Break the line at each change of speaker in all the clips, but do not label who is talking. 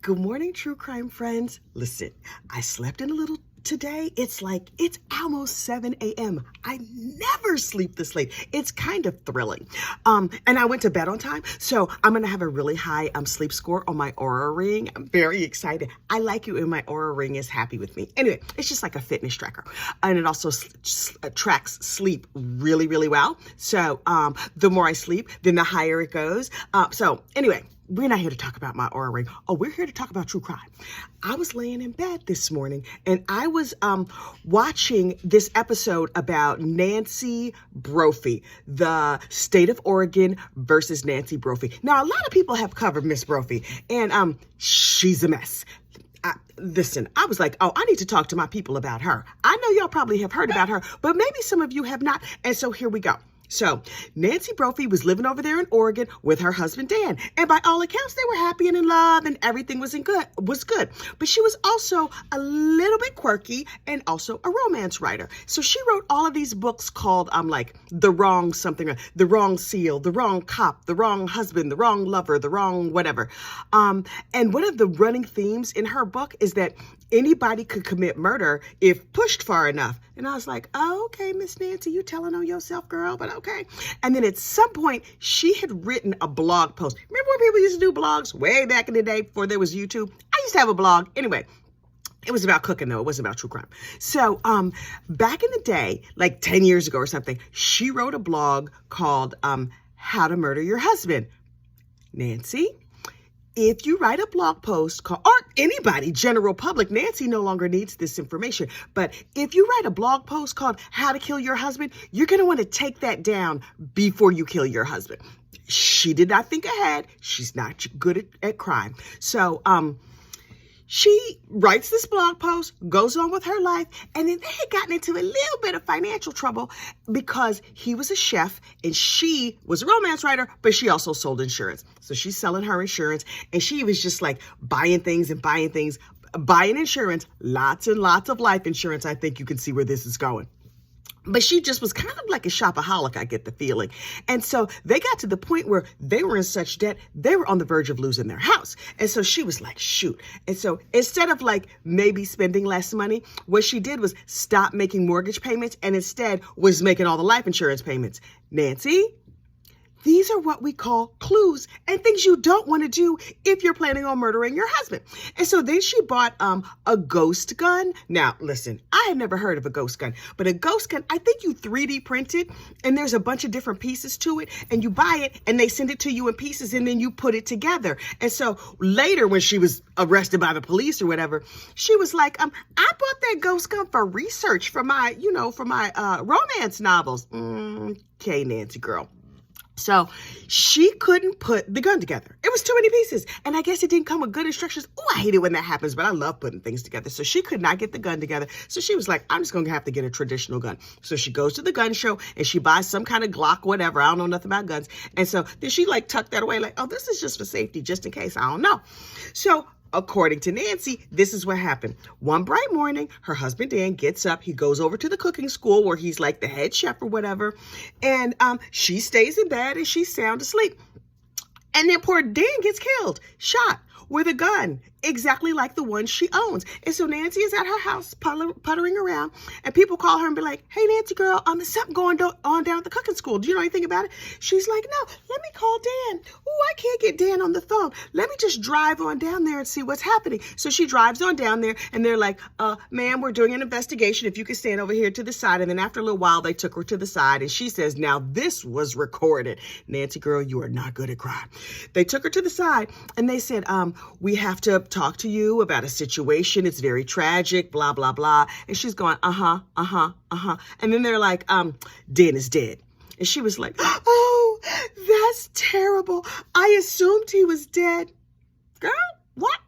Good morning, true crime friends. Listen, I slept in a little today. It's almost 7 a.m. I never sleep this late. It's kind of thrilling. And I went to bed on time, so I'm going to have a really high sleep score on my Aura Ring. I'm very excited. I like it when my Aura Ring is happy with me. Anyway, it's just like a fitness tracker. And it also tracks sleep really, really well. So the more I sleep, then the higher it goes. So anyway, we're not here to talk about my Aura Ring. Oh, we're here to talk about true crime. I was laying in bed this morning and I was watching this episode about Nancy Brophy, the state of Oregon versus Nancy Brophy. Now, a lot of people have covered Miss Brophy and she's a mess. Listen, I was like, oh, I need to talk to my people about her. I know y'all probably have heard about her, but maybe some of you have not. And so here we go. So Nancy Brophy was living over there in Oregon with her husband, Dan. And by all accounts, they were happy and in love and everything was good. But she was also a little bit quirky and also a romance writer. So she wrote all of these books called The Wrong Something, The Wrong Seal, The Wrong Cop, The Wrong Husband, The Wrong Lover, The Wrong whatever. And one of the running themes in her book is that anybody could commit murder if pushed far enough. And I was like, oh, okay, Miss Nancy, you telling on yourself, girl, but okay. And then at some point, she had written a blog post. Remember when people used to do blogs way back in the day before there was YouTube? I used to have a blog. Anyway, it was about cooking, though. It wasn't about true crime. So back in the day, like 10 years ago or something, she wrote a blog called How to Murder Your Husband. Nancy, if you write a blog post called, or anybody, general public, Nancy no longer needs this information. But if you write a blog post called How to Kill Your Husband, you're going to want to take that down before you kill your husband. She did not think ahead. She's not good at crime. So, she writes this blog post, goes on with her life, and then they had gotten into a little bit of financial trouble because he was a chef and she was a romance writer, but she also sold insurance. So she's selling her insurance and she was just like buying insurance, lots and lots of life insurance. I think you can see where this is going. But she just was kind of like a shopaholic, I get the feeling. And so they got to the point where they were in such debt, they were on the verge of losing their house. And so she was like, shoot. And so instead of like maybe spending less money, what she did was stop making mortgage payments and instead was making all the life insurance payments. Nancy, these are what we call clues and things you don't want to do if you're planning on murdering your husband. And so then she bought a ghost gun. Now, listen, I had never heard of a ghost gun, but a ghost gun, I think you 3D print it and there's a bunch of different pieces to it and you buy it and they send it to you in pieces and then you put it together. And so later when she was arrested by the police or whatever, she was like, I bought that ghost gun for research for my romance novels. Okay, Nancy girl. So she couldn't put the gun together. It was too many pieces. And I guess it didn't come with good instructions. Oh, I hate it when that happens, but I love putting things together. So she could not get the gun together. So she was like, I'm just going to have to get a traditional gun. So she goes to the gun show and she buys some kind of Glock, whatever. I don't know nothing about guns. And so then she tucked that away like, oh, this is just for safety, just in case. I don't know. So according to Nancy, this is what happened. One bright morning, her husband, Dan, gets up. He goes over to the cooking school where he's like the head chef or whatever. And she stays in bed and she's sound asleep. And then poor Dan gets killed, shot with a gun, exactly like the one she owns. And so Nancy is at her house puttering around and people call her and be like, hey, Nancy girl, there's something going on down at the cooking school. Do you know anything about it? She's like, no, let me call Dan. Oh, I can't get Dan on the phone. Let me just drive on down there and see what's happening. So she drives on down there and they're like, ma'am, we're doing an investigation. If you could stand over here to the side. And then after a little while, they took her to the side and she says, now this was recorded. Nancy girl, you are not good at crime. They took her to the side and they said, we have to talk to you about a situation. It's very tragic, blah, blah, blah. And she's going, And then they're like, Dan is dead. And she was like, oh, that's terrible. I assumed he was dead. Girl, what?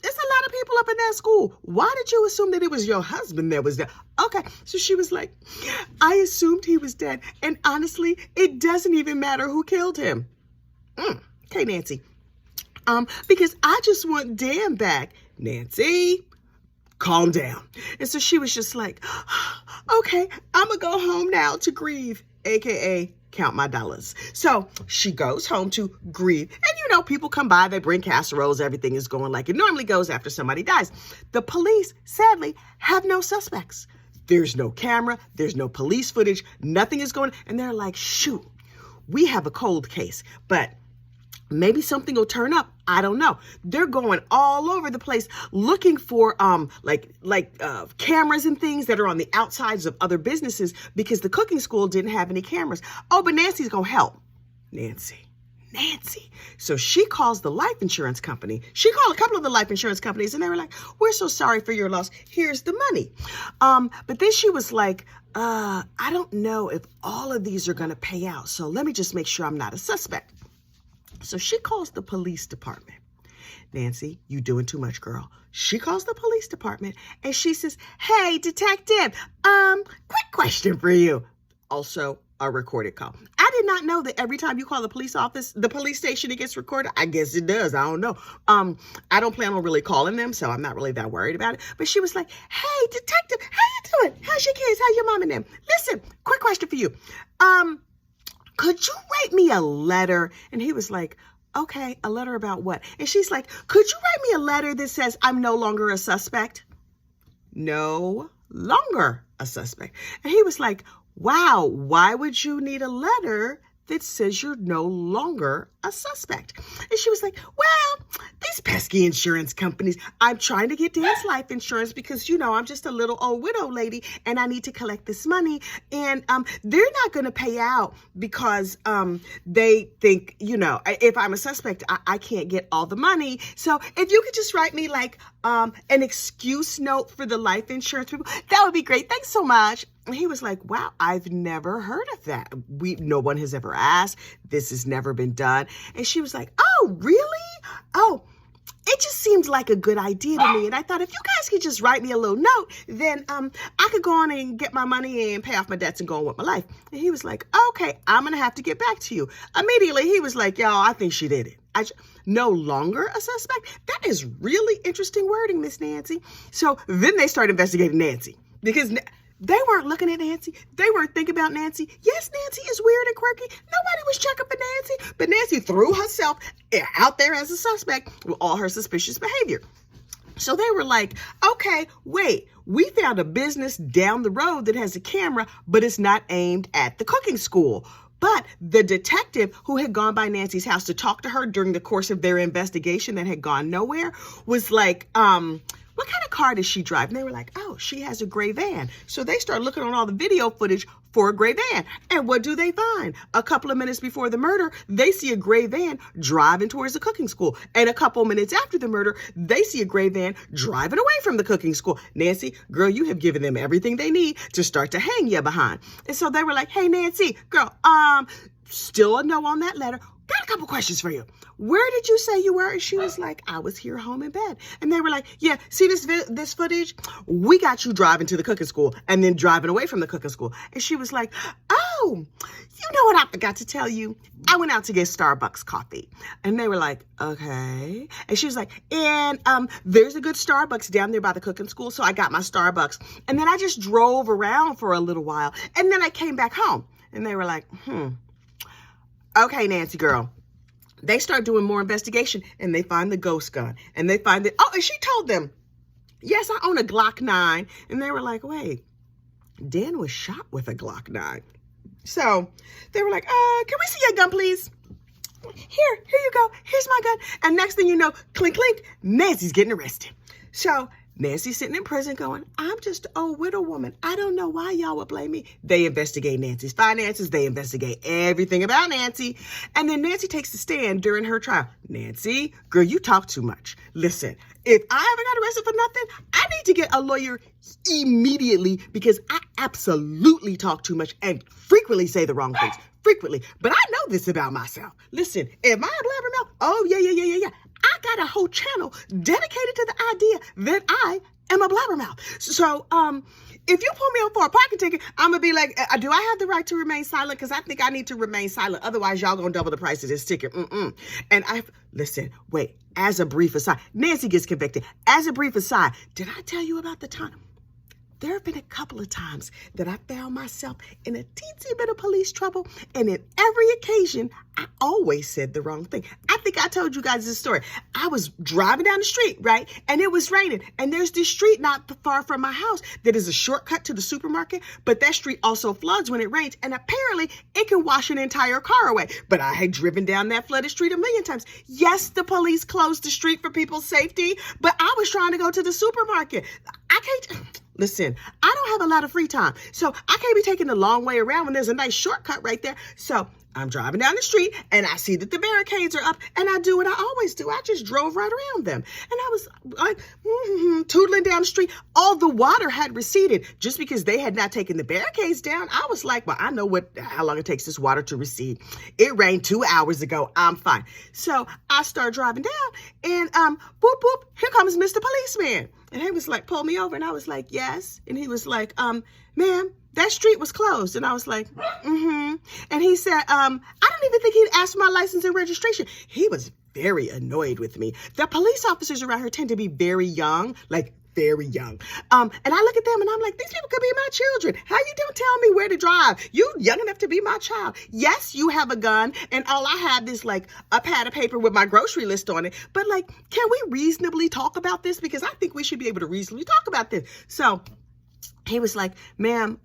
There's a lot of people up in that school. Why did you assume that it was your husband that was dead? Okay, so she was like, I assumed he was dead. And honestly, it doesn't even matter who killed him. Okay, Nancy. Because I just want Dan back. Nancy, calm down. And so she was just like, okay, I'm going to go home now to grieve, AKA count my dollars. So she goes home to grieve. And people come by, they bring casseroles, everything is going like it normally goes after somebody dies. The police, sadly, have no suspects. There's no camera, there's no police footage, nothing is going, and they're like, shoot, we have a cold case, but maybe something will turn up. I don't know. They're going all over the place looking for cameras and things that are on the outsides of other businesses because the cooking school didn't have any cameras. Oh, but Nancy's going to help. Nancy. So she calls the life insurance company. She called a couple of the life insurance companies and they were like, we're so sorry for your loss. Here's the money. But then she was like, I don't know if all of these are going to pay out. So let me just make sure I'm not a suspect. So she calls the police department. Nancy, you doing too much, girl. She calls the police department and she says, hey, detective, quick question for you. Also a recorded call. I did not know that every time you call the police station, it gets recorded. I guess it does. I don't know. I don't plan on really calling them, so I'm not really that worried about it. But she was like, hey, detective, how you doing? How's your kids? How's your mom and them? Listen, quick question for you. Could you write me a letter? And he was like, okay, a letter about what? And she's like, could you write me a letter that says I'm no longer a suspect? No longer a suspect. And he was like, wow, why would you need a letter that says you're no longer a suspect? And she was like, well, these pesky insurance companies, I'm trying to get Dan's life insurance because, I'm just a little old widow lady and I need to collect this money. And they're not going to pay out because they think, if I'm a suspect, I can't get all the money. So if you could just write me like an excuse note for the life insurance people, that would be great. Thanks so much. And he was like, wow, I've never heard of that. No one has ever asked. This has never been done. And she was like, oh, really? Oh, it just seemed like a good idea to me. And I thought if you guys could just write me a little note, then I could go on and get my money and pay off my debts and go on with my life. And he was like, okay, I'm going to have to get back to you. Immediately, he was like, y'all, I think she did it. No longer a suspect? That is really interesting wording, Miss Nancy. So then they started investigating Nancy because they weren't looking at Nancy. They weren't thinking about Nancy. Yes, Nancy is weird and quirky. Nobody was checking for Nancy, but Nancy threw herself out there as a suspect with all her suspicious behavior. So they were like, okay, wait, we found a business down the road that has a camera, but it's not aimed at the cooking school. But the detective who had gone by Nancy's house to talk to her during the course of their investigation that had gone nowhere was like, what kind of car does she drive? And they were like, oh, she has a gray van. So they start looking on all the video footage for a gray van. And what do they find? A couple of minutes before the murder, they see a gray van driving towards the cooking school. And a couple of minutes after the murder, they see a gray van driving away from the cooking school. Nancy, girl, you have given them everything they need to start to hang you behind. And so they were like, hey, Nancy, girl, still a no on that letter. Got a couple questions for you. Where did you say you were? And she was like, I was here home in bed. And they were like, yeah, see this footage? We got you driving to the cooking school and then driving away from the cooking school. And she was like, oh, you know what I forgot to tell you? I went out to get Starbucks coffee. And they were like, okay. And she was like, and there's a good Starbucks down there by the cooking school. So I got my Starbucks. And then I just drove around for a little while. And then I came back home. And they were like, okay, Nancy girl. They start doing more investigation and they find the ghost gun and they find that, oh, and she told them, yes, I own a Glock 9. And they were like, wait, Dan was shot with a Glock 9. So they were like, can we see your gun, please? Here you go. Here's my gun. And next thing you know, clink, clink, Nancy's getting arrested. So Nancy's sitting in prison going, I'm just an old widow woman. I don't know why y'all would blame me. They investigate Nancy's finances. They investigate everything about Nancy. And then Nancy takes the stand during her trial. Nancy, girl, you talk too much. Listen, if I ever got arrested for nothing, I need to get a lawyer immediately because I absolutely talk too much and frequently say the wrong things. Frequently. But I know this about myself. Listen, am I a blabbermouth? Oh, yeah. I got a whole channel dedicated to the idea that I am a blabbermouth. So, if you pull me up for a parking ticket, I'm going to be like, do I have the right to remain silent? Because I think I need to remain silent. Otherwise, y'all going to double the price of this ticket. And listen, wait, as a brief aside, Nancy gets convicted. As a brief aside, did I tell you about the time? there have been a couple of times that I found myself in a teensy bit of police trouble, and in every occasion, I always said the wrong thing. I think I told you guys this story. I was driving down the street, right? And it was raining, and there's this street not far from my house that is a shortcut to the supermarket, but that street also floods when it rains, and apparently it can wash an entire car away. But I had driven down that flooded street a million times. Yes, the police closed the street for people's safety, but I was trying to go to the supermarket. I can't... Listen, I don't have a lot of free time, so I can't be taking the long way around when there's a nice shortcut right there. So I'm driving down the street, and I see that the barricades are up, and I do what I always do. I just drove right around them, and I was like, tootling down the street. All the water had receded just because they had not taken the barricades down. I was like, well, I know how long it takes this water to recede. It rained 2 hours ago. I'm fine. So I start driving down, and boop, boop, here comes Mr. Policeman. And he was like, pull me over. And I was like, yes. And he was like, ma'am, that street was closed. And I was like, mm-hmm. And he said, I don't even think he'd asked my license and registration. He was very annoyed with me. The police officers around here tend to be very young, like very young. And I look at them and I'm like, these people could be my children. How you don't tell me where to drive? You young enough to be my child. Yes, you have a gun, and all I have is like a pad of paper with my grocery list on it. But like, can we reasonably talk about this? Because I think we should be able to reasonably talk about this. So he was like, ma'am,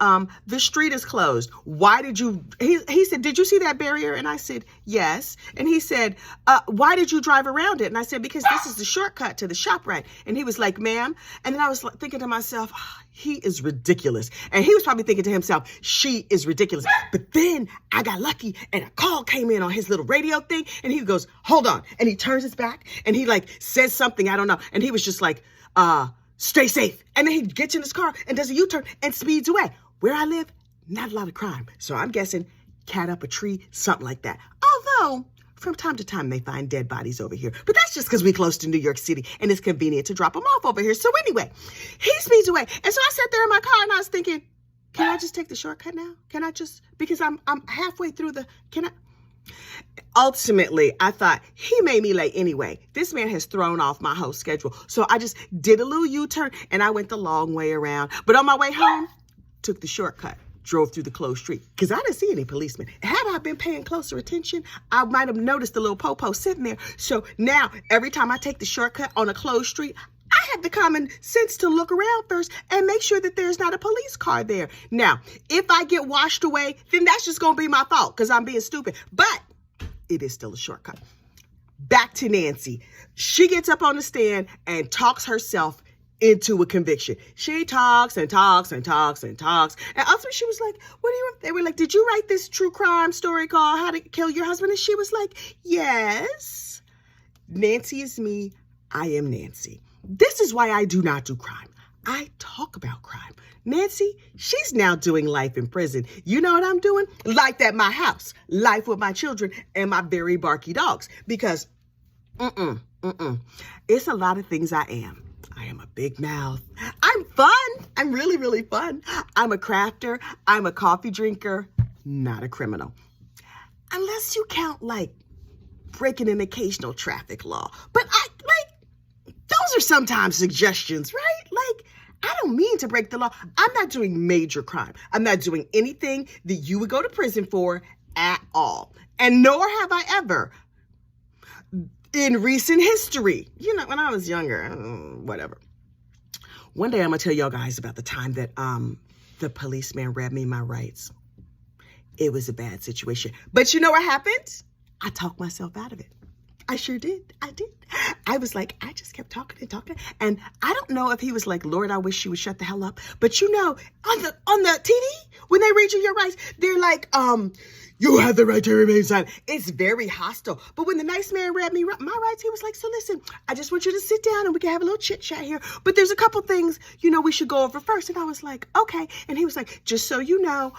the street is closed. Why did you, he said, did you see that barrier? And I said, yes. And he said, why did you drive around it? And I said, because this is the shortcut to the ShopRite. And he was like, ma'am. And then I was thinking to myself, he is ridiculous. And he was probably thinking to himself, she is ridiculous. But then I got lucky and a call came in on his little radio thing. And he goes, hold on. And he turns his back and he like says something, I don't know. And he was just like, stay safe. And then he gets in his car and does a U-turn and speeds away. Where I live, not a lot of crime. So I'm guessing cat up a tree, something like that. Although, from time to time, they find dead bodies over here. But that's just because we're close to New York City and it's convenient to drop them off over here. So anyway, he speeds away. And so I sat there in my car and I was thinking, can I just take the shortcut now? Can I just, because I'm halfway through Ultimately, I thought he made me late anyway. This man has thrown off my whole schedule. So I just did a little U-turn and I went the long way around. But on my way home, took the shortcut, drove through the closed street because I didn't see any policemen. Had I been paying closer attention, I might have noticed the little popo sitting there. So now every time I take the shortcut on a closed street, I have the common sense to look around first and make sure that there's not a police car there. Now, if I get washed away, then that's just going to be my fault because I'm being stupid. But it is still a shortcut. Back to Nancy. She gets up on the stand and talks herself into a conviction. She talks and talks and talks and talks. And ultimately she was like, what do you want? They were like, did you write this true crime story called How to Kill Your Husband? And she was like, yes. Nancy is me. I am Nancy. This is why I do not do crime. I talk about crime. Nancy, she's now doing life in prison. You know what I'm doing? Life at my house. Life with my children and my very barky dogs. Because, it's a lot of things I am. I am a big mouth. I'm fun. I'm really, really fun. I'm a crafter. I'm a coffee drinker. Not a criminal. Unless you count, like, breaking an occasional traffic law. But those are sometimes suggestions, right? Like, I don't mean to break the law. I'm not doing major crime. I'm not doing anything that you would go to prison for at all. And nor have I ever in recent history. You know, when I was younger, whatever. One day I'm going to tell y'all guys about the time that the policeman read me my rights. It was a bad situation. But you know what happened? I talked myself out of it. I sure did. I did. I was like, I just kept talking and talking. And I don't know if he was like, Lord, I wish you would shut the hell up. But you know, on the TV, when they read you your rights, they're like, you have the right to remain silent. It's very hostile. But when the nice man read me my rights, he was like, so listen, I just want you to sit down and we can have a little chit chat here. But there's a couple things, you know, we should go over first. And I was like, okay. And he was like, just so you know,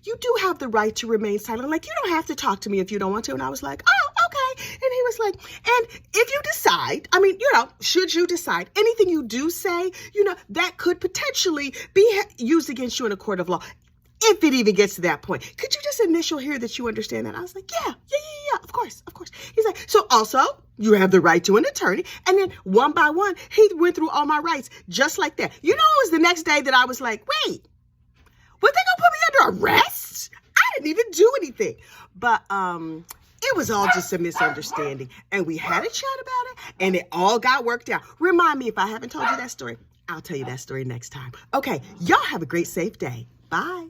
you do have the right to remain silent. Like, you don't have to talk to me if you don't want to. And I was like, oh, okay. And he was like, and if you decide, I mean, you know, should you decide anything you do say, you know, that could potentially be used against you in a court of law. If it even gets to that point, could you just initial here that you understand that? I was like, yeah, of course. He's like, so also, you have the right to an attorney. And then one by one, he went through all my rights just like that. You know, it was the next day that I was like, wait, were they gonna put me under arrest? I didn't even do anything. But it was all just a misunderstanding. And we had a chat about it, and it all got worked out. Remind me, if I haven't told you that story, I'll tell you that story next time. Okay, y'all have a great, safe day. Bye.